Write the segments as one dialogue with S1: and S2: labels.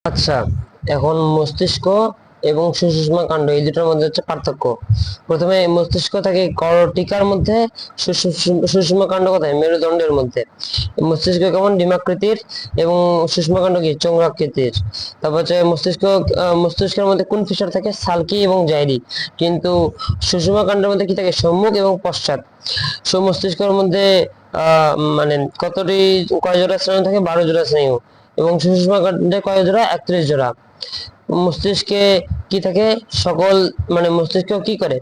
S1: আচ্ছা, এখন মস্তিষ্ক এবং সুষুম্না কাণ্ড এই দুটোর মধ্যে হচ্ছে পার্থক্য। প্রথমে মস্তিষ্ক থাকে করটিকার মধ্যে, সুষুম্না কাণ্ড কোথায়? মেরুদণ্ডের মধ্যে। মস্তিষ্ক কেমন? ডিমাকৃতির এবং সুষুম্না কাণ্ড কি? চন্দ্রাকৃতির। তারপর হচ্ছে মস্তিষ্ক, মস্তিষ্কের মধ্যে কোন ফিচার থাকে? সালকি এবং জাইরি। কিন্তু সুষুম্না কাণ্ডের মধ্যে কি থাকে? সম্মুখ এবং পশ্চাৎ। মস্তিষ্কের মধ্যে মানে কয় জোড়া স্নায়ু থাকে? 12 জোড়া স্নায়ু। এবং সুষুম্না কাণ্ডে কয় জোড়া? 31 জোড়া। মস্তিষ্কে কি থাকে? সকল মস্তিষ্ক কি করে?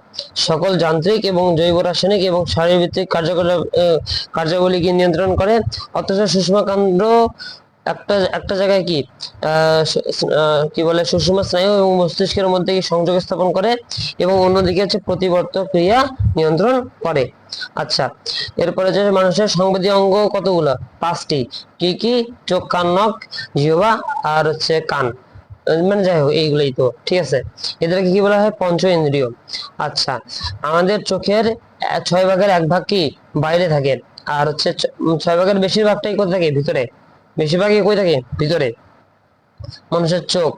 S1: সকল যান্ত্রিক এবং জৈব রাসায়নিক এবং শারীরবৃত্তিক কার্যাবলীকে নিয়ন্ত্রণ করে। অথচ সুষুম্না কাণ্ড একটা একটা জায়গায় কি কি বলে, সুষুম্না স্নায়ু এবং মস্তিষ্কের মধ্যে কি সংযোগ স্থাপন করে, এবং অন্যদিকে হচ্ছে প্রতিবর্ত ক্রিয়া নিয়ন্ত্রণ করে। আচ্ছা, এরপরে যে মানুষের সংবেদী অঙ্গ কতগুলো? 5টি। কি কি? চোখ, কান, নাক, জিহ্বা আর হচ্ছে কান। যাই হোক, এইগুলোই তো ঠিক আছে। এদেরকে কি বলা হয়? পঞ্চ ইন্দ্রিয়। আচ্ছা, আমাদের চোখের 6 ভাগের 1 ভাগ কি বাইরে থাকে, আর হচ্ছে 6 ভাগের বেশিরভাগটাই কোথায় থাকে? ভিতরে। বেশিরভাগই কই থাকে? ভিতরে। মানুষের চোখ,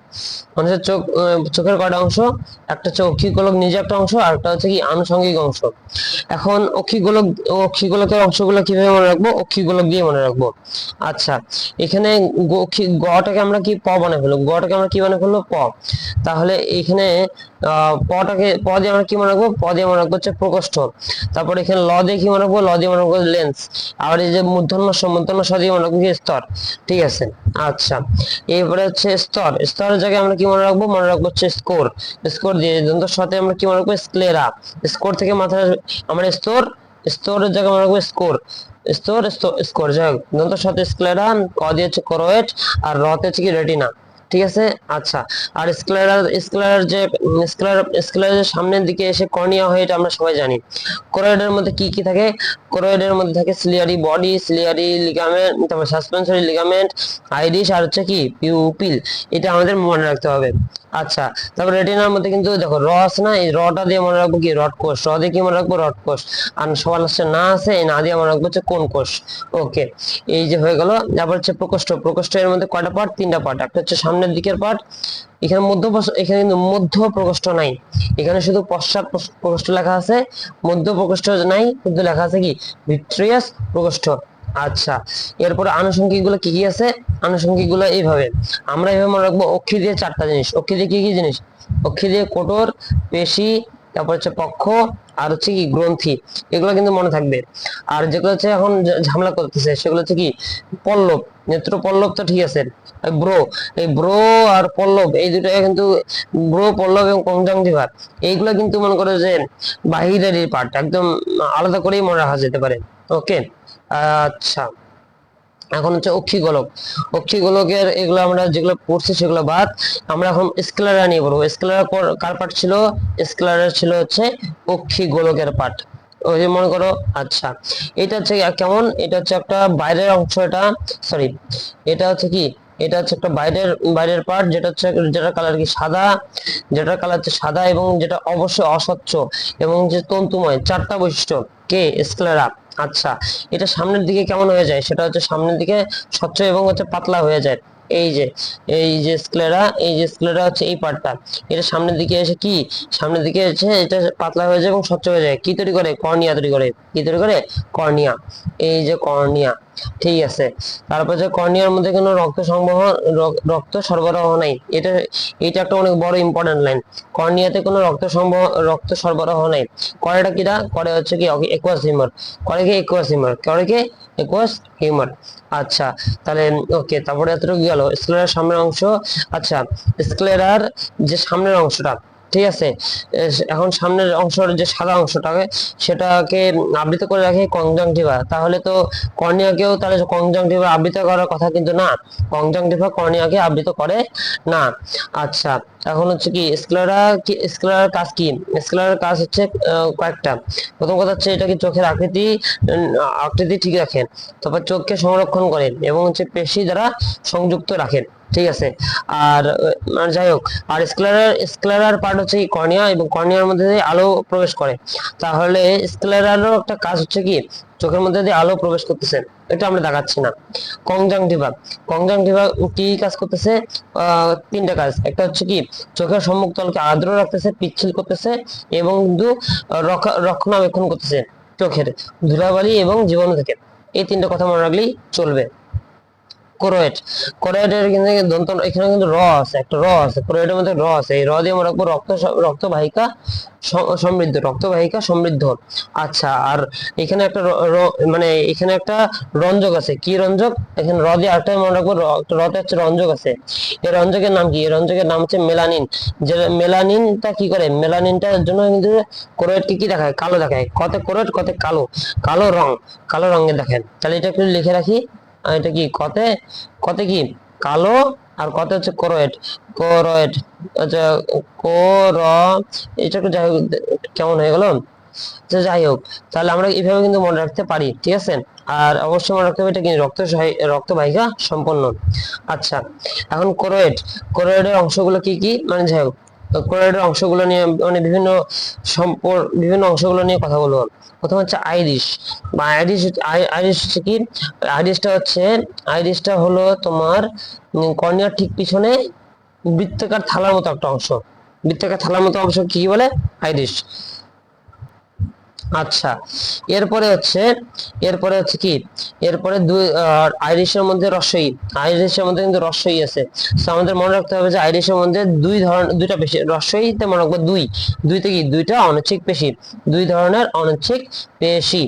S1: চোখের কয়টা অংশ? একটা হচ্ছে অক্ষিক গোলক নিজে একটা অংশ, আর একটা হচ্ছে কি আনুষঙ্গিক অংশ। এখন অক্ষিক গোলকের অংশগুলো কিভাবে মনে রাখবো? অক্ষিক গোলক দিয়ে মনে রাখবো। আচ্ছা, এখানে গটাকে আমরা কি প বানাই ফেলবো? গটাকে আমরা কি বানাই ফেলবো? প। তাহলে এখানে প দিয়ে আমরা কি মনে রাখবো? প দিয়ে মনে রাখবো হচ্ছে প্রকোষ্ঠ। তারপর এখানে ল দিয়ে কি মনে রাখবো? ল দিয়ে মনে রাখবো লেন্স। আর এই যে মূর্ধন্য ষ দিয়ে মনে রাখবো কি? স্তর। ঠিক আছে। আচ্ছা, এরপরে হচ্ছে স্তরের জায়গায় আমরা কি মনে রাখবো? মনে রাখবো হচ্ছে স্কোর। স্কোর দিয়ে দন্তের সাথে আমরা কি মনে রাখবো? স্ক্লেরা। স্কোর থেকে মাথায় আমরা স্তরের জায়গায় মনে রাখবো স্কোর। স্কোর যাই হোক, দন্তের সাথে স্ক্লেরা। ক দিয়ে হচ্ছে করোয়েট, আর রতে হচ্ছে কি? রেটিনা। ঠিক আছে। আচ্ছা, আর স্ক্লেরার সামনের দিকে এসে কর্নিয়া হয়, এটা আমরা সবাই জানি। করোয়েডের মধ্যে কি কি থাকে? করোয়েডের মধ্যে থাকে সিলিয়ারি বডি, সিলিয়ারি লিগামেন্ট, তারপর সাসপেনসরি লিগামেন্ট, আইরিশ, আর হচ্ছে কি? পিউপিল। এটা আমাদের মনে রাখতে হবে। আচ্ছা, তারপর রেটিনার মধ্যে কিন্তু দেখো র আছে না, এই রটা দিয়ে মনে রাখবো কি? রড কোষ। র দিয়ে কি মনে রাখবো? রড কোষ। আর সবার লাস্টে না আছে, এই না দিয়ে মনে রাখবো হচ্ছে কোন কোষ। ওকে, এই যে হয়ে গেল। তারপর হচ্ছে প্রকোষ্ঠের মধ্যে কয়টা পার্ট? 3টা পার্ট। একটা হচ্ছে সামনের দিকের পার্ট, এখানে এখানে কিন্তু মধ্য প্রকোষ্ঠ নাই, এখানে শুধু পশ্চাৎ প্রকোষ্ঠ লেখা আছে, মধ্য প্রকোষ্ঠ নাই, কিন্তু লেখা আছে কি? ভিট্রিয়াস প্রকোষ্ঠ। আচ্ছা, এরপরে আনুষঙ্গিক গুলো কি কি আছে? আনুষঙ্গিক গুলো এইভাবে আমরা এইভাবে মনে রাখবো। অক্ষি দিয়ে 4টা জিনিস। অক্ষি দিয়ে কি কি জিনিস? অক্ষি দিয়ে কোটর, পেশি, তারপর হচ্ছে পক্ষ, আর হচ্ছে কি? গ্রন্থি। এগুলো কিন্তু মনে থাকবে। আর যেগুলো হচ্ছে এখন ঝামেলা করতেছে সেগুলো হচ্ছে কি? পল্লব, নেত্র পল্লব তো ঠিক আছে। ব্রো, এই ব্রো আর পল্লব এই দুটো কিন্তু, ব্রো, পল্লব এবং কনজাংটিভা, এইগুলো কিন্তু মনে করো যে বাহিরের পার্ট, একদম আলাদা করেই মনে রাখা যেতে পারে। ওকে। আচ্ছা, এখন হচ্ছে অক্ষি গোলকের এগুলো আমরা যেগুলো পড়ছি সেগুলো বাদ, আমরা এখন স্ক্লেরা নিয়ে পড়বো। স্ক্লেরা কার পার্ট ছিল? স্ক্লেরা ছিল হচ্ছে অক্ষি গোলকের পার্ট। ওই যে মনে করো। আচ্ছা, এটা হচ্ছে কেমন? এটা হচ্ছে একটা বাইরের অংশ, এটা সরি, এটা হচ্ছে কি? এটা হচ্ছে একটা বাইরের পার্ট, যেটা কালার কি? সাদা। যেটা কালার হচ্ছে সাদা, এবং যেটা অবশ্যই অস্বচ্ছ, এবং যে তন্তুময়। 4টা বৈশিষ্ট্য। কে? স্ক্লেরা। আচ্ছা, এটা সামনের দিকে কেমন হয়ে যায়? সেটা হচ্ছে সামনের দিকে স্বচ্ছ এবং হচ্ছে পাতলা হয়ে যায়। এই যে স্ক্লেরা হচ্ছে এই পার্টটা, এটা সামনের দিকে এসে কি? সামনের দিকে এসে এটা পাতলা হয়ে যায় এবং স্বচ্ছ হয়ে যায়। কি তৈরি করে? কর্নিয়া তৈরি করে। কি তৈরি করে? কর্নিয়া। এই যে কর্নিয়া। ঠিক আছে। তারপর যে কর্নিয়ার মধ্যে কোনো রক্ত সরবরাহ নাই। এটা একটা অনেক বড় ইম্পর্টেন্ট লাইন। কর্নিয়াতে কোনো রক্ত সরবরাহ নাই। করেটা কিটা? করে হচ্ছে কি? Aqueous humour. করে কি? Aqueous humour. করে কি? Aqueous humour. আচ্ছা, তাহলে ওকে, তারপরে এতটুকু গেল স্ক্লেরার সামনের অংশ। আচ্ছা, স্ক্লেরার যে সামনের অংশটা, ঠিক আছে, এখন সামনের অংশের যে সাদা অংশটাকে, সেটাকে আবৃত করে রাখে কনজাংটিভা। তাহলে তো কর্নিয়াকেও তাহলে কনজাংটিভা আবৃত করার কথা কিন্তু না, কনজাংটিভা কর্নিয়াকে আবৃত করে না। আচ্ছা, এখন হচ্ছে কি? স্ক্লেরার কাজ কি? স্ক্লেরার কাজ হচ্ছে কয়েকটা। প্রথম কথা হচ্ছে এটা কি? চোখের আকৃতি ঠিক রাখেন, তারপর চোখকে সংরক্ষণ করেন, এবং হচ্ছে পেশি দ্বারা সংযুক্ত রাখেন। ঠিক আছে। আর যাই হোক, আর স্ক্লেরার পার্ট হচ্ছে কি? কর্নিয়া, এবং কর্নিয়ার মধ্যে দিয়ে আলো প্রবেশ করে। তাহলে স্ক্লেরারও একটা কাজ হচ্ছে কি? চোখের মধ্যে দিয়ে আলো প্রবেশ করতেছে, এটা আমরা দেখাচ্ছি না। কনজাংটিভা, কনজাংটিভা কি কাজ করতেছে? তিনটা কাজ। একটা হচ্ছে কি চোখের সম্মুখ তলকে আর্দ্র রাখতেছে, পিচ্ছিল করতেছে এবং কিন্তু রক্ষণাবেক্ষণ করতেছে চোখের ধুলাবালি এবং জীবাণু থেকে। এই তিনটা কথা মনে রাখলেই চলবে। কোরোয়েড, কোরোয়েডের কিন্তু দন্ত, এখানে কিন্তু র আছে, একটা র আছে, কোরোয়েডের মধ্যে র আছে, এই র দিয়ে আমরা রাখবো রক্তবাহিকা সমৃদ্ধ, রক্তবাহিকা সমৃদ্ধ। আচ্ছা, আর এখানে একটা মানে এখানে একটা রঞ্জক আছে, কি রঞ্জক? এখানে র দিয়ে আরেকটা মনে রাখবো, রতে হচ্ছে রঞ্জক আছে। এই রঞ্জকের নাম কি? এই রঞ্জকের নাম হচ্ছে মেলানিন। যে মেলানিনটা কি করে? মেলানিনটার জন্য কিন্তু কোরোয়েডকে কি দেখায়? কালো দেখায়। কত কোরোয়েড, কত কালো, কালো রং, কালো রঙের দেখায়। তাহলে এটা একটু লিখে রাখি। এটা কি কতে? কতে কি কালো, আর কত হচ্ছে কোরোয়েড, কোরোয়েড। আচ্ছা, কোর, এটা একটু যাই হোক, কেমন হয়ে গেল? যাই হোক, তাহলে আমরা এইভাবে কিন্তু মনে রাখতে পারি, ঠিক আছে। আর অবশ্যই মনে রাখতে হবে এটা কি রক্তবাহিকা সম্পন্ন। আচ্ছা, এখন কোরোয়েড, কোরোয়েডের অংশগুলো কি কি, মানে যাই হোক, কোরোয়েডের অংশগুলো নিয়ে মানে বিভিন্ন অংশগুলো নিয়ে কথা বলবো। প্রথম হচ্ছে আইরিশ বা আইরিশ। আইরিশ হচ্ছে কি? আইরিশটা হলো তোমার কর্নিয়ার ঠিক পিছনে বৃত্তাকার থালার মতো একটা অংশ। বৃত্তাকার থালার মতো অংশ কি বলে? আইরিশ। আচ্ছা, এরপরে হচ্ছে কি, এরপরে দুই আইরিশের মধ্যে রসই, আইরিশের মধ্যে কিন্তু রসই আছে। তো আমাদের মনে রাখতে হবে যে আইরিশের মধ্যে দুইটা পেশি, রসইতে মনে রাখবো দুইতে কি দুইটা অনৈচ্ছিক পেশি, দুই ধরনের অনৈচ্ছিক পেশি।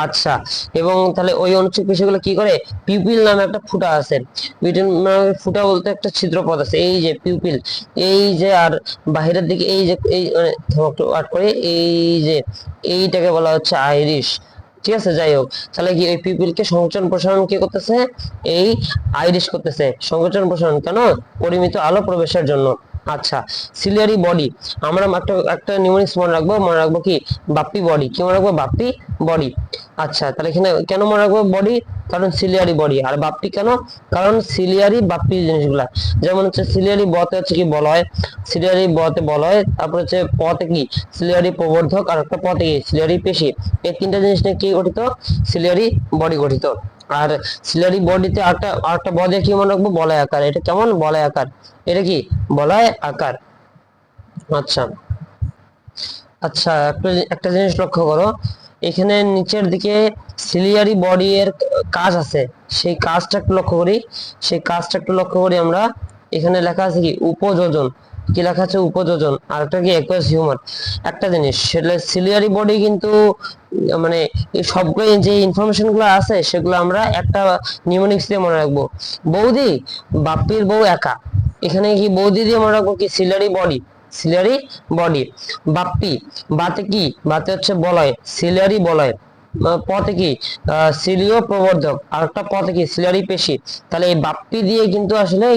S1: আচ্ছা, এবং তাহলে ওই অনৈচ্ছিক পেশিগুলো কি করে? পিউপিল নামে একটা ফুটা আছে। ফুটা বলতে একটা ছিদ্রপথ আছে, এই যে পিউপিল, এই যে, আর বাহিরের দিকে এই যে, এই মানে একটু আট করে, এই যে এইটাকে বলা হচ্ছে আইরিশ, ঠিক আছে। যাই হোক, তাহলে কি ওই পিপিলকে সংকোচন প্রসারণ কি করতেছে? এই আইরিশ করতেছে সংকোচন প্রসারণ। কেন? পরিমিত আলো প্রবেশের জন্য। আচ্ছা, সিলিয়ারি বডি, আমরা একটা নিউমোনিক্স মনে রাখবো কি? বাপ্পি বডি। কি মনে রাখবো? বাপ্পি বডি। আচ্ছা, তাহলে এখানে কেন মনে রাখবো বডি? কারণ সিলিয়ারি বডি। আর বাপ্পি কেন? কারণ সিলিয়ারি বাপ্পি জিনিসগুলা, যেমন হচ্ছে সিলিয়ারি বতে হচ্ছে কি বলয়, সিলিয়ারি বতে বলয়, তারপর হচ্ছে পথে কি সিলিয়ারি প্রবর্ধক, আর একটা পথে কি সিলিয়ারি পেশি। এই তিনটা জিনিস নিয়ে কি গঠিত? সিলিয়ারি বডি গঠিত। আর সিলিয়ারি বডিতে আরেকটা বদে কি মনে রাখবো? বলয় আকার। এটা কেমন? বলয় আকার। এটা কি বলয় আকার। আচ্ছা, আচ্ছা, একটা জিনিস লক্ষ্য করো, এখানে নিচের দিকে সিলিয়ারি বডি এর কাজ আছে, সেই কাজটা একটু লক্ষ্য করি আমরা। এখানে লেখা আছে কি? উপযোজন। কি লেখা আছে? উপযোজন। আর একটা কি? Aqueous humour. একটা জিনিস, সেটা সিলিয়ারি বডি কিন্তু মানে এই সবগুলো যে ইনফরমেশন গুলো আছে সেগুলো আমরা একটা নিউমোনিক্স দিয়ে মনে রাখবো। বৌদি, বাপ্পির বউ একা। এখানে কি বৌদি দিয়ে মনে রাখবো কি? Ciliary body, ciliary body. Bappi, বাতে কি? বাতে হচ্ছে বলয়, সিলিয়ারি বলয়। পথে কি? সিলিও প্রবর্ধক। আর একটা পথে কি? সিলিয়ারি পেশি। তাহলে এই বাপ্পি দিয়ে কিন্তু আসলে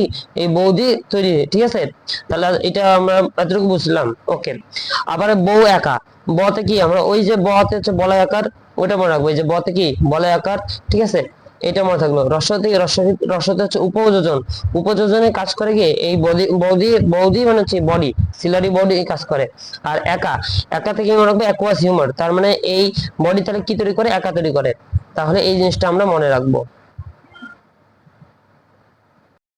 S1: এই বৌদি তৈরি, ঠিক আছে। তাহলে এটা আমরা এতটুকু বুঝলাম, ওকে। আবার বউ একা, বতে কি? আমরা ওই যে বতে হচ্ছে বলয় আকার, ওটা মনে রাখবো। এই যে বতে কি? বলয় আকার, ঠিক আছে। এটা মনে থাকলো। রসতে হচ্ছে উপযোজন। উপযোজনে কাজ করে কি? এই বৌদি মানে হচ্ছে বডি, সিলারি বডি কাজ করে। আর একা থেকে মনে রাখবো অ্যাকুয়াস হিউমার, তার মানে এই বডি তাহলে কি তৈরি করে? একা তৈরি করে। তাহলে এই জিনিসটা আমরা মনে রাখবো।